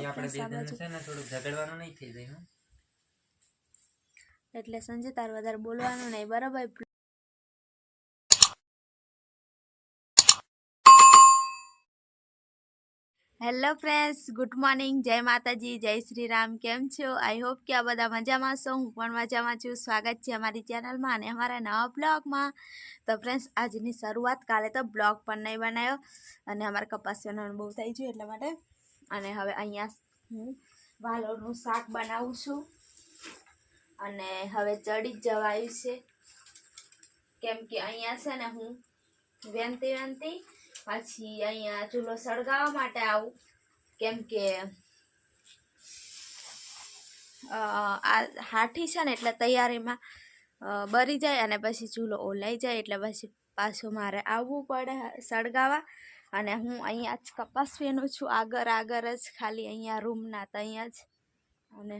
આપણે બે જણ છે ને થોડું ઝઘડવાનું નહીં થઈ જાય. એટલે સંજય તાર વધારે બોલવાનું નહીં, બરાબર? હેલો ફ્રેન્ડ્સ, ગુડ મોર્નિંગ, જય માતાજી, જય શ્રી રામ. કેમ છો? આઈ હોપ કે આ બધા મજામાં છો. હું પણ મજામાં છું. સ્વાગત છે અમારી ચેનલમાં અને અમારા નવા બ્લોગમાં. તો ફ્રેન્ડ્સ, આજની શરૂઆત, કાલે તો બ્લોગ પણ નહીં બનાવ્યો અને અમારા કપાસ વેણવાનું બહુ થઈ ગયું એટલા માટે. અને હવે અહીંયા હું વાલોરનું શાક બનાવું છું અને હવે ચડી જ જવાયું છે, કેમ કે અહીંયા છે ને હું વેનતી પછી અહીંયા ચૂલો સળગાવવા માટે આવું, કેમ કે આ હાઠી છે ને એટલે તૈયારીમાં બરી જાય અને પછી ચૂલો ઓલાઈ જાય, એટલે પછી પાછું મારે આવવું પડે સળગાવવા. અને હું અહીંયા જ કપાસ વીણું છું, આગળ જ, ખાલી અહીંયા રૂમના ત્યાં જ. અને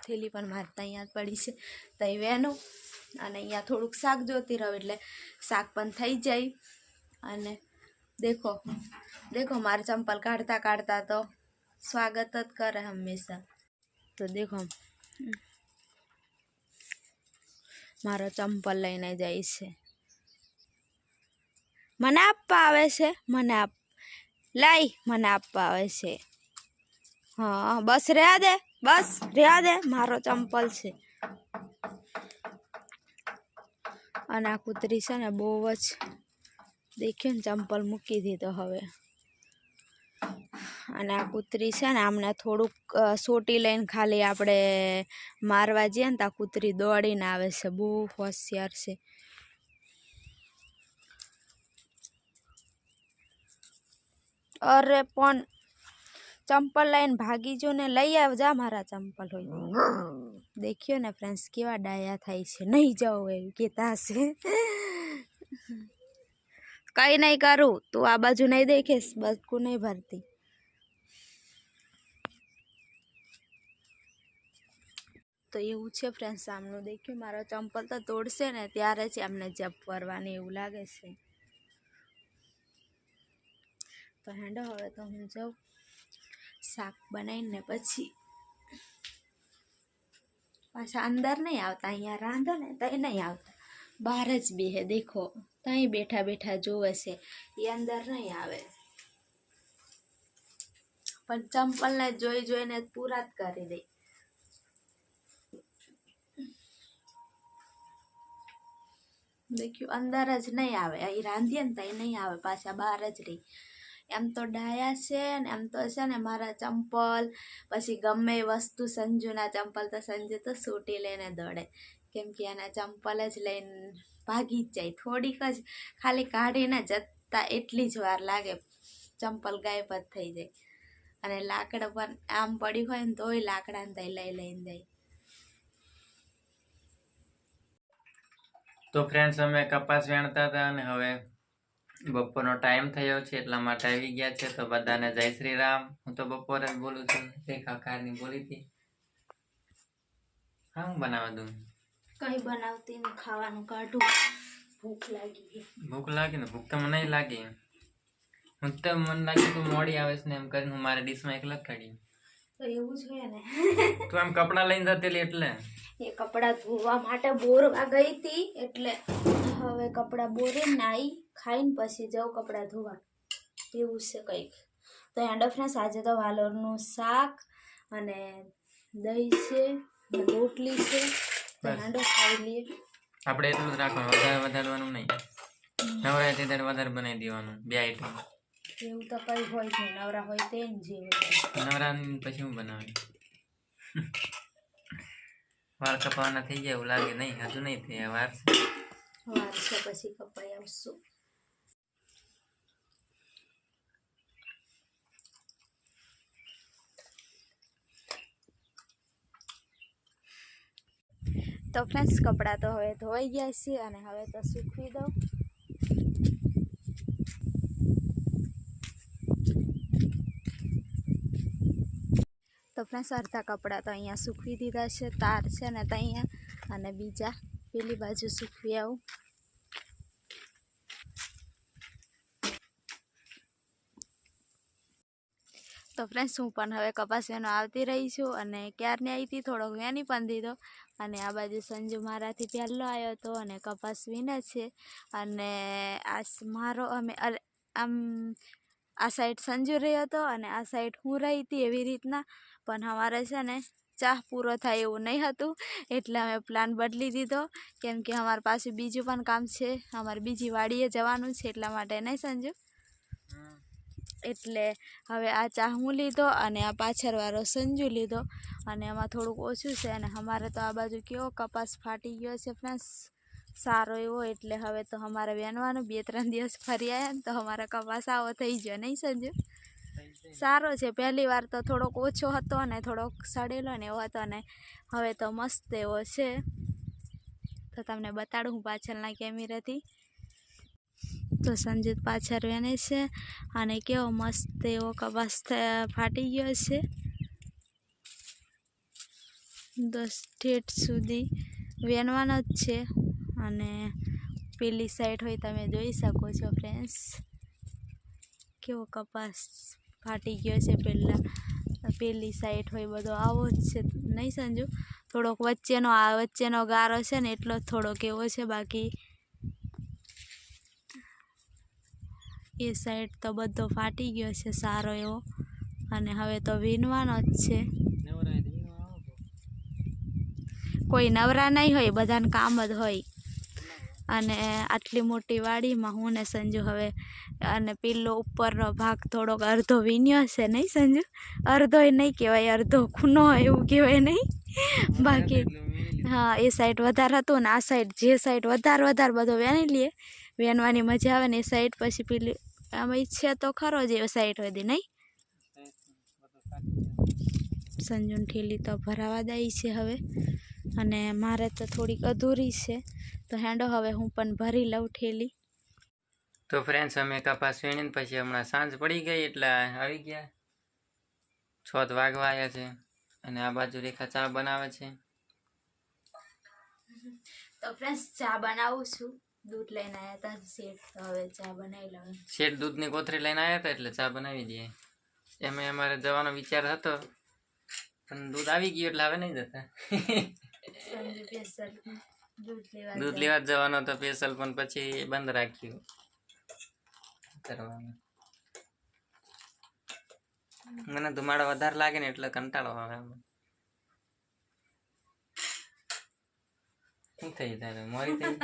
થેલી પણ મારે ત્યાં જ પડી છે, ત્યાં વેનું. અને અહીંયા થોડુંક શાક જોતી રહું એટલે શાક પણ થઈ જાય. અને દેખો મારે ચંપલ કાઢતા કાઢતા તો સ્વાગત જ કરે હંમેશા. તો દેખો મારો ચંપલ લઈને જાય છે, મને આપવા આવે છે, મને આપવા આવે છે. હા બસ રહ્યા દે, મારો ચંપલ છે. અને આ કૂતરી છે ને બહુ જ દેખ્યું ને, ચંપલ મૂકી દીધો હવે. અને આ કૂતરી છે ને આમને થોડુંક સોટી લઈને ખાલી આપણે મારવા જઈએ ને તો આ કૂતરી દોડીને આવે છે, બહુ હોશિયાર છે. અરે પણ ચંપલ લઈને ભાગી જો ને, લઈ આવજા મારા ચંપલ હોય. દેખ્યો ને ફ્રેન્ડ્સ, કેવા ડાયા થાય છે. નહીં જાઓ એવું કહેતા હશે. કઈ નહીં કરું, તું આ બાજુ નહીં દેખીશ, બચકું નહીં ભરતી. તો એવું છે ફ્રેન્ડ્સ, સામનું દેખ્યું, મારો ચંપલ તો તોડશે ને ત્યારે જ એમને જપ કરવાની એવું લાગે છે. તો હેંડો હવે તો હું જાઉં શાક બનાવીને, પછી પાછા અંદર નહીં આવતા, અહીંયા રાંધો ને ત્યાં નહીં આવતા, બહાર જ બેહે. દેખો ત્યાં બેઠા બેઠા જોવે છે, એ અંદર નહીં આવે. પણ ચંપલને જોઈ જોઈને પૂરા જ કરી દે. દેખ્યું, અંદર જ નહીં આવે, અહીં રાંધીએ ને ત્યાં નહીં આવે, પાછા બહાર જ રહી. એમ તો ડાયા છે ને, એમ તો છે ને મારા ચંપલ, પછી ગમે એ વસ્તુ, સંજુના ચંપલ તો સંજુ તો સૂટી લઈને દોડે, કેમ કે એના ચંપલ જ લઈને ભાગી જ જાય. થોડીક જ ખાલી કાઢીને જતા એટલી જ વાર લાગે, ચંપલ ગાયબ જ થઈ જાય. અને લાકડા પર આમ પડી હોય ને તોય લાકડાને ત્યાં લઈને જાય. તો ફ્રેન્ડ્સ, અમે કપાસ વેણતા હતા અને હવે બપોરનો ટાઈમ થયો છે એટલા માટે આવી ગયા છે. તો બધાને જય શ્રી રામ. હું તો બપોરે જ બોલું છું, કાકાની બોલી હતી. હા, હું બનાવવા દઉં? કઈ બનાવતી ને ખાવાનું કાઢું. ભૂખ લાગી ને? ભૂખ તો મને નહીં લાગી. હું તો મને લાગી તું મોડી આવે છે ને, એમ કરીને હું મારા ડીશમાં એકલા જ કાઢી. તો એવું જ હોય ને. તું આમ કપડાં લઈને જતી એટલે એ કપડાં ધોવા માટે બોરવા ગઈ હતી, એટલે હવે કપડાં બોરીને નાઈ ખાઈને પછી જાઉં કપડાં ધોવા. એવું છે કંઈક. તો હેન્ડો ફ્રેન્ડ્સ, આજે તો વાલોરનું શાક અને દહીં છે, રોટલી છે. તો હેન્ડો ખાઈ લઈએ. આપણે એટલું જ રાખવાનું, વધારવાનું નહીં. નવરા તે વધારે બનાવી દેવાનું, 2 આઈટમ. એવું તો કઈ હોય છે, નવરા હોય તે જ જેવું. નવરા પછી હું બનાવી વાળ કપાવાના થઈ જાય એવું લાગે. નહીં, હજુ નહીં થયા, વાર છે પછી કપાઈ આવશું. તો ફ્રેન્ડ્સ, કપડાં તો હવે ધોવાઈ ગયા છે અને હવે તો સૂકવી દઉં. તો ફ્રેન્ડ્સ, અડધા કપડાં તો અહીંયા સૂકવી દીધા છે, તાર છે ને ત્યાં, અને બીજા પેલી બાજુ સૂકવી આવું. તો ફ્રેન્ડ્સ હું પણ હવે કપાસ વેનો આવતી રહી છું અને ક્યારની આવી હતી થોડોક વેની પણ દીધો અને આ બાજુ સંજુ મારાથી પહેલો આવ્યો હતો અને કપાસ વીને છે અને આ મારો અમે આમ આ સાઈડ સંજુ રહ્યો હતો અને આ સાઈડ હું રહી હતી એવી રીતના પણ અમારે છે ને ચાહ પૂરો થાય એવું નહીં હતું એટલે અમે પ્લાન બદલી દીધો કેમ કે અમારી પાસે બીજું પણ કામ છે અમારે બીજી વાડીએ જવાનું છે એટલા માટે નહીં સંજુ એટલે હવે આ ચા હું લીધો અને આ પાછળવાળો સંજુ લીધો અને એમાં થોડુંક ઓછું છે અને અમારે તો આ બાજુ કેવો કપાસ ફાટી ગયો છે ફ્રેન્ડ્સ સારો એવો એટલે હવે તો અમારે વેનવાનું 2-3 દિવસ ફરી આવ્યા ને તો અમારે કપાસ આવો થઈ ગયો નહીં સંજુ સારો છે પહેલી વાર તો થોડોક ઓછો હતો અને થોડોક સડેલો ને એવો હતો ને હવે તો મસ્ત એવો છે તો તમને બતાડું હું પાછળના કેમેરાથી તો સંજીત પાછળ વેને છે અને કેવો મસ્ત એવો કપાસ ફાટી ગયો છે 10 ઠેઠ સુધી વેનવાનો જ છે અને પેલી સાઈડ હોય તમે જોઈ શકો છો ફ્રેન્ડ્સ કેવો કપાસ ફાટી ગયો છે પેલી સાઈડ હોય બધો આવો જ છે નહીં સંજુ થોડોક વચ્ચેનો ગારો છે ને એટલો જ થોડોક એવો છે બાકી એ સાઈડ તો બધો ફાટી ગયો છે સારો એવો અને હવે તો વીણવાનો જ છે કોઈ નવરા નહીં હોય બધાને કામ જ હોય અને આટલી મોટી વાડીમાં હું ને સંજુ હવે અને પેલો ઉપરનો ભાગ થોડોક અડધો વીણ્યો છે નહીં સંજુ અડધોય નહીં કહેવાય અડધો ખૂનો હોય એવું કહેવાય નહીં બાકી હા એ સાઈડ વધારે હતું ને આ સાઈડ જે સાઈડ વધારે બધો વેણી લઈએ વેણવાની મજા આવે ને એ સાઈડ પછી પેલી આમાં ઈચ્છે તો ખરો જ એ સાઈડ હોય નહીં સંજુની ઠેલી તો ભરાવા દઈ છે હવે અને મારે તો થોડીક અધૂરી છે તો હેંડો હવે હું પણ ભરી લઉં ઠેલી તો ફ્રેન્ડ્સ અમે કપાસ વીણીને પછી હમણાં સાંજ પડી ગઈ એટલે આવી ગયા 6 વાગવા આવ્યા છે અને આ બાજુ રેખા ચા બનાવે છે તો ફ્રેન્ડ્સ ચા બનાવું છું દૂધ લઈને આવ્યા હતા શેઠ તો હવે ચા બનાવી લઉં શેઠ દૂધની કોથળી લઈને આવ્યા હતા એટલે ચા બનાવી દઈએ એમાં અમારે જવાનો વિચાર હતો પણ દૂધ આવી ગયું એટલે હવે નહીં જતા દૂધ લેવા જવાનો તો સ્પેશિયલ પણ પછી બંધ રાખ્યું કરવાનું મને ધુમાડો વધારે લાગે ને એટલે કંટાળો આવે શું થઈ તારે મોરી થઈ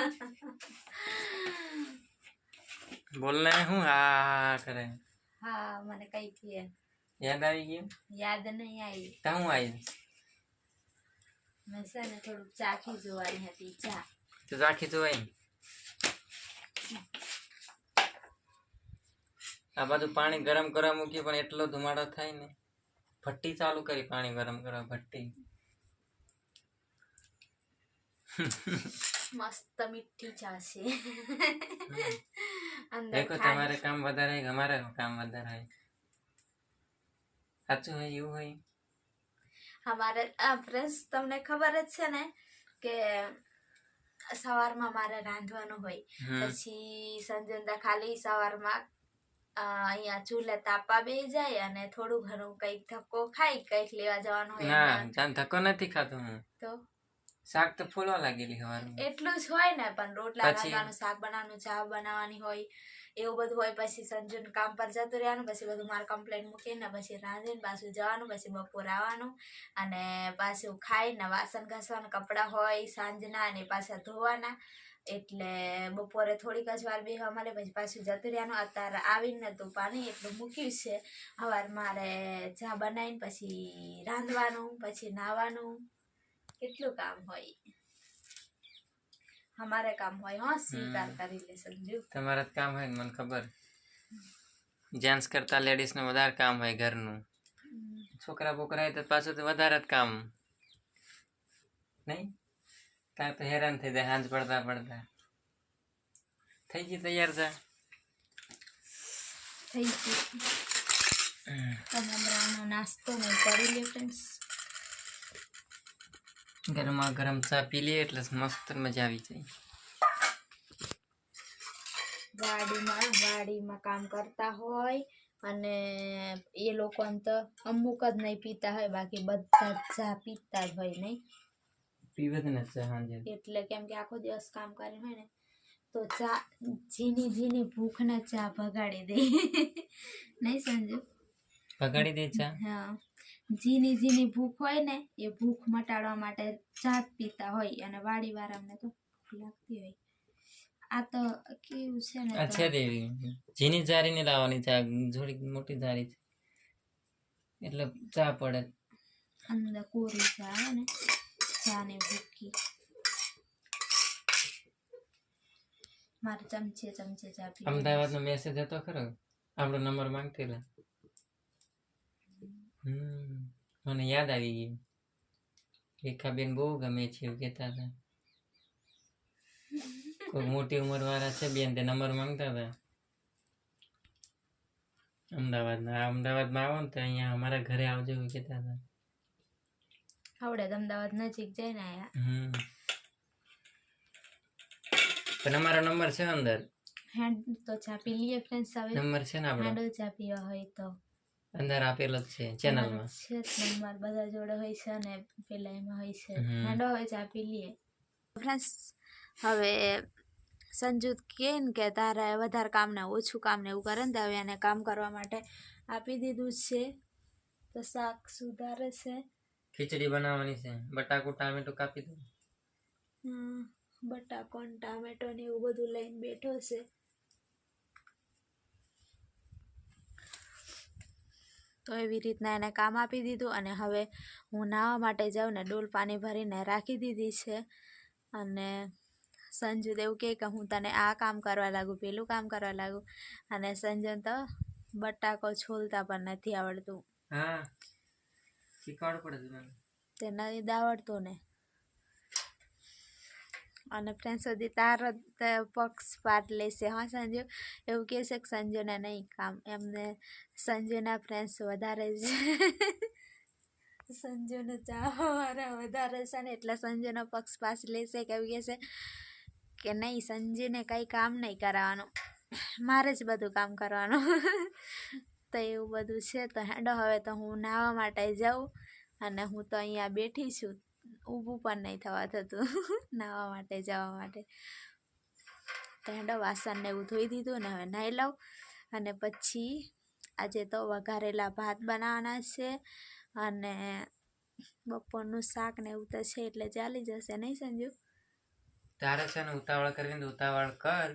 બોલ ને હું હા કરે હા મને કઈ કહે યાદ આવી ગયું યાદ નહીં આવી તો હું આવી મેં છે ને થોડુંક ચાખી જોવાની હતી ચા તો ચાખી જોવાય આ બધું પાણી ગરમ કરવા મૂક્યું પણ એટલો ધુમાડો થાય ને ભઠ્ઠી ચાલુ કરી પાણી ગરમ કરવા ભઠ્ઠી મસ્ત મીઠી ચા છે દેખો તમારે કામ વધારે હોય અમારે કામ વધારે હોય સાચું હોય એવું હોય અમારે ફ્રેન્ડ્સ તમને ખબર જ છે ને કે સવારમાં મારે રાંધવાનું હોય પછી સંજનદા ખાલી સવારમાં અહીંયા ચૂલે તાપા બેસી જાય અને થોડું ઘણું કઈક ધક્કો ખાઈ કઈક લેવા જવાનું હોય ના જાન ધક્કો નથી ખાતો હું તો શાક તો ફૂલવા લાગેલી સવારમાં એટલું જ હોય ને પણ રોટલા રાંધવાનું શાક બનાવવાનું ચા બનાવવાની હોય એવું બધું હોય પછી સંજુન કામ પર જતું રહેવાનું પછી બધું મારે કમ્પ્લેન મૂકીને પછી રાંધીને પાછું જવાનું પછી બપોર આવવાનું અને પાછું ખાઈને વાસણ ઘસવાનું કપડાં હોય સાંજના અને પાછા ધોવાના એટલે બપોરે થોડીક જ વાર બેહવા મળે પછી પાછું જતું રહેવાનું અત્યારે આવીને તો પાણી એટલું મૂક્યું છે સવાર મારે ચા બનાવીને પછી રાંધવાનું પછી નાહવાનું કેટલું કામ હોય हमारे काम હોય હા સ્વીકાર કરી લે સંજુ તમારા કામ હોય મને ખબર જેન્ટ્સ કરતા લેડીઝ ને વધારે કામ હોય ઘરનું છોકરા બોકરા તો પાછું તો વધારે જ કામ નહીં ત્યાં તો હેરાન થઈ જાય હાંજ પડતા થઈ ગઈ તૈયાર જા થઈ ગઈ તમે હમણાં નાસ્તો નહીં કરી લે ફ્રેન્ડ્સ ગરમા ગરમ ચા પી લઈએ એટલે મસ્ત મજા આવી જાય વાડીમાં કામ કરતા હોય અને એ લોકોને તો અમુક જ નહીં પીતા હોય, બાકી બધા જ ચા પીતા જ હોય નહીં. પીવે જ ને ચા સાંજે. એટલે કેમ કે આખો દિવસ કામ કરીને હોય ને તો ચા ઝીની ભૂખને ચા ભગાડી દે. નહીં સંજુ? ભગાડી દે ચા. હા, ઝીની ભૂખ હોય ને એ ભૂખ મટાડવા માટે ચા જ પીતા હોય, અને વાળીવાળાને તો ભૂખ લાગતી હોય. આ તો કેવું છે ને, આ છે દેવી ઝીની જારી ને લાવવાની ચા, થોડીક મોટી જારી છે એટલે ચા પડે. અંદર કોરી ચા આવે ને, ચા ને ભૂખી. મારે ચમચે ચા પી. અમદાવાદ નો મેસેજ હતો ખરો, આપણો નંબર માંગતી રહે. મને યાદ આવી ગયું. રેખાબેન બહુ ગમે છે એવું કહેતા હતા. કોઈ મોટી ઉંમર વાળા છે બેન, તે નંબર માંગતા હતા અમદાવાદમાં. અમદાવાદમાં આવો ને તો અહીંયા અમારા ઘરે આવજો એવું કહેતા હતા. આવડે અમદાવાદ નજીક જઈને આયા. પણ અમારો નંબર છે અંદર. હેન્ડ તો ચા પી લઈએ ફ્રેન્ડ્સ. હવે નંબર છે ને આપણો હેન્ડ ચા પીવા હોય તો અંદર આપેલો જ છે ચેનલમાં. છે નંબર બધા જોડે હોય છે, અને પેલા એમાં હોય છે. હેન્ડો હવે ચા પી લઈએ ફ્રેન્ડ્સ. હવે સંજુ કે ને કે તારે વધારે કામ ને ઓછું કામ ને એવું કરે ને, હવે એને કામ કરવા માટે આપી દીધું છે. તો શાક સુધારે છે, ખીચડી બનાવવાની છે, બટાકું ટામેટું કાપી દઉં. બટાકો ને ટામેટો ને એવું બધું લઈને બેઠો છે. તો એવી રીતના એને કામ આપી દીધું, અને હવે હું નાહવા માટે જાઉં ને ડોલ પાણી ભરીને રાખી દીધી છે. અને સંજુ એવું કહે કે હું તને આ કામ કરવા લાગુ, પેલું કામ કરવા લાગુ, અને સંજુ તો બટાકો છોલતા પણ નથી આવડતું. હા, શીખવાડવું પડે મને. તે નહીં આવડતું ને. અને ફ્રેન્ડ સુધી તારો પક્ષપાત લેશે. હા સંજુ એવું કહે છે કે સંજુને નહીં કામ, એમને સંજુના ફ્રેન્ડ્સ વધારે છે. સંજુને ચાહવાવાળા વધારે છે ને, એટલે સંજુનો પક્ષપાત લેશે કે એવું કહેશે કે નહીં, સંજુને કંઈ કામ નહીં કરાવવાનું, મારે જ બધું કામ કરવાનું. તો એવું બધું છે. તો હેડો હવે તો હું નાહવા માટે જાઉં, અને હું તો અહીંયા બેઠી છું, ઊભું પણ નહીં થવા થતું નાહવા માટે જવા માટે. તો હેડો વાસણ ને એવું ધોઈ દીધું ને હવે નાહી લઉં. અને પછી આજે તો વઘારેલા ભાત બનાવવાના છે, અને બપોરનું શાક ને એવું તો છે, એટલે ચાલી જશે. નહીં સંજુ? તારે છે ને ઉતાવળ કરવી તો ઉતાવળ કર.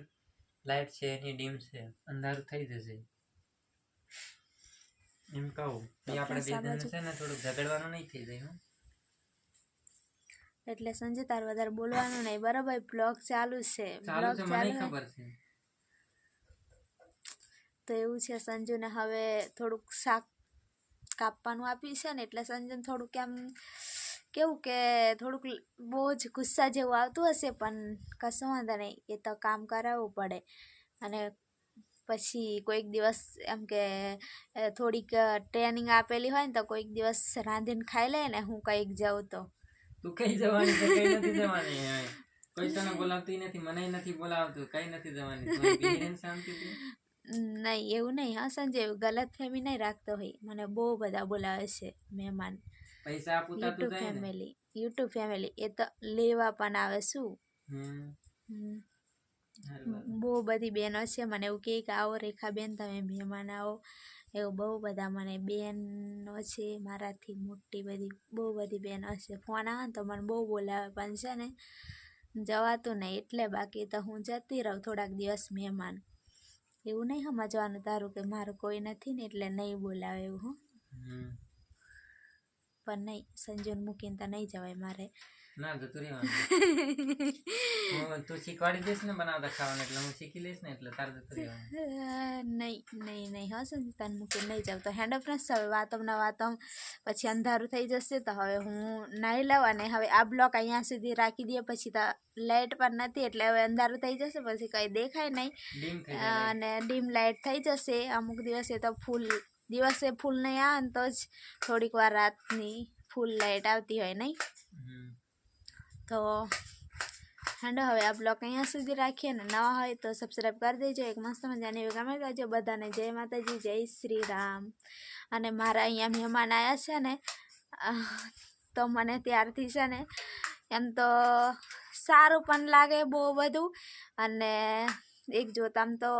લાઈટ છે એની ડીમ છે, અંધારું થઈ જશે એમ કહું. એ આપણે બે જણ છે ને થોડું ઝઘડવાનું નહીં થઈ જાય. એટલે સંજુ તાર વધારે બોલવાનું નહીં, બરાબર? બ્લોગ ચાલુ છે, બ્લોગ ચાલુ ખબર છે. તો એવું છે સંજુને હવે થોડુંક શાક કાપવાનું આપ્યું છે ને, એટલે સંજુને થોડુંક એમ કેવું કે થોડુંક બહુ જ ગુસ્સા જેવું આવતું હશે, પણ કશું વાંધો નહીં, એ તો કામ કરાવવું પડે. અને પછી કોઈક દિવસ એમ કે થોડીક ટ્રેનિંગ આપેલી હોય ને, તો કોઈક દિવસ રાંધીને ખાઈ લે ને, હું કંઈક જાઉં તો. તું કઈ જવાની છે? કઈ નથી જવાની. કોઈ તને બોલાવતી નથી, મને નથી બોલાવતું, કઈ નથી જવાની. શાંતિથી. નહીં એવું નહીં. હા સંજય, ગલત ફેમી નહીં રાખતો હોય. મને બહુ બધા બોલાવે છે મહેમાન. પૈસા આપું યુટ્યુબ ફેમિલી એ તો લેવા પણ આવે. શું બહુ બધી બહેનો છે, મને એવું કહે કે આવો રેખાબેન તમે મહેમાન આવો, એવું બહુ બધા મને બહેનો છે મારાથી મોટી, બધી બહુ બધી બહેનો છે. ફોન આવે ને તો મને બહુ બોલાવે, પણ છે ને જવાતું નહીં, એટલે બાકી તો હું જતી રહું થોડાક દિવસ મહેમાન. એવું નહીં સમજવાનું તારું કે મારું કોઈ નથી ને એટલે નહીં બોલાવે એવું. પણ નહીં, સંજુને મૂકીને તો નહીં જવાય મારે. ના જતું રહેવાનું. તું શીખવાડી દઈશ ને બનાવતા ખાવાનું, એટલે હું શીખી લઈશ ને, એટલે તારે જતું રહેવાનું. નહીં હા સંજુ, તને મૂકીને નહીં જાવ. તો હેન્ડ ફ્રેન્ડ્સ, હવે વાતો પછી અંધારું થઈ જશે, તો હવે હું નાહી લઉં. અને હવે આ બ્લોક અહીંયા સુધી રાખી દઈએ, પછી તો લાઇટ પણ નથી, એટલે હવે અંધારું થઈ જશે, પછી કંઈ દેખાય નહીં, અને ડીમ લાઇટ થઈ જશે. અમુક દિવસે તો દિવસે ફૂલ નહીં આવે ને, તો જ થોડીક વાર રાતની ફૂલ લાઇટ આવતી હોય નહીં. તો હાંડો હવે આ બ્લોગ અહીંયા સુધી રાખીએ ને નવા હોય તો સબસ્ક્રાઈબ કરી દેજો. એક મસ્ત મજાની એવી કમેન્ટ કરજો. બધાને જય માતાજી, જય શ્રી રામ. અને મારા અહીંયા મહેમાન આવ્યા છે ને તો મને ત્યારથી છે ને એમ તો સારું પણ લાગે બહુ બધું, અને એક જોતામ તો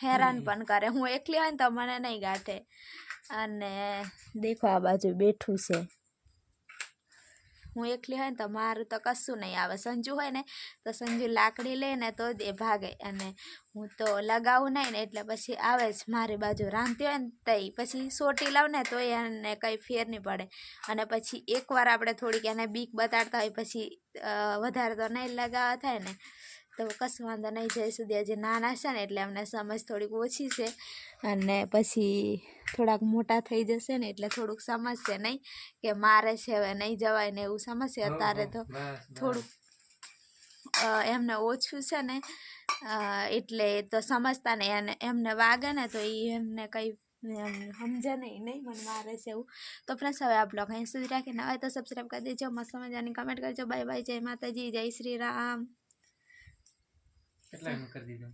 હેરાન પણ કરે. હું એકલી હોય ને તો મને નહીં ગાંઠે. અને દેખો આ બાજુ બેઠું છે. હું એકલી હોય ને તો મારું તો કશું નહીં આવે. સંજુ હોય ને તો સંજુ લાકડી લે ને તો જ એ ભાગે, અને હું તો લગાવું નહીં ને એટલે પછી આવે જ મારી બાજુ. રાંધતી હોય ને તઈ પછી સોટી લાવ ને તો એને કંઈ ફેર નહીં પડે. અને પછી એકવાર આપણે થોડીક એને બીક બતાડતા હોય પછી વધારે તો નહીં લગાવવા થાય ને તો કશું વાંધો નહીં. જ્યાં સુધી હજી નાના છે ને એટલે એમને સમજ થોડીક ઓછી છે, અને પછી થોડાક મોટા થઈ જશે ને એટલે થોડુંક સમજશે નહીં કે મારે છે હવે નહીં જવાય ને એવું સમજશે. અત્યારે તો થોડુંક એમને ઓછું છે ને એટલે તો સમજતા નહીં, અને એમને વાગે ને તો એ એમને કંઈ સમજે નહીં મને મારે છે એવું. તો ફ્રેન્ડ્સ હવે આ બ્લોગ અહીં સુધી રાખીને હવે તો સબસ્ક્રાઈબ કરી દેજો, મસ્ત મજાની કમેન્ટ કરજો. બાય બાય, જય માતાજી, જય શ્રી રામ. કેટલા કરી દીધું?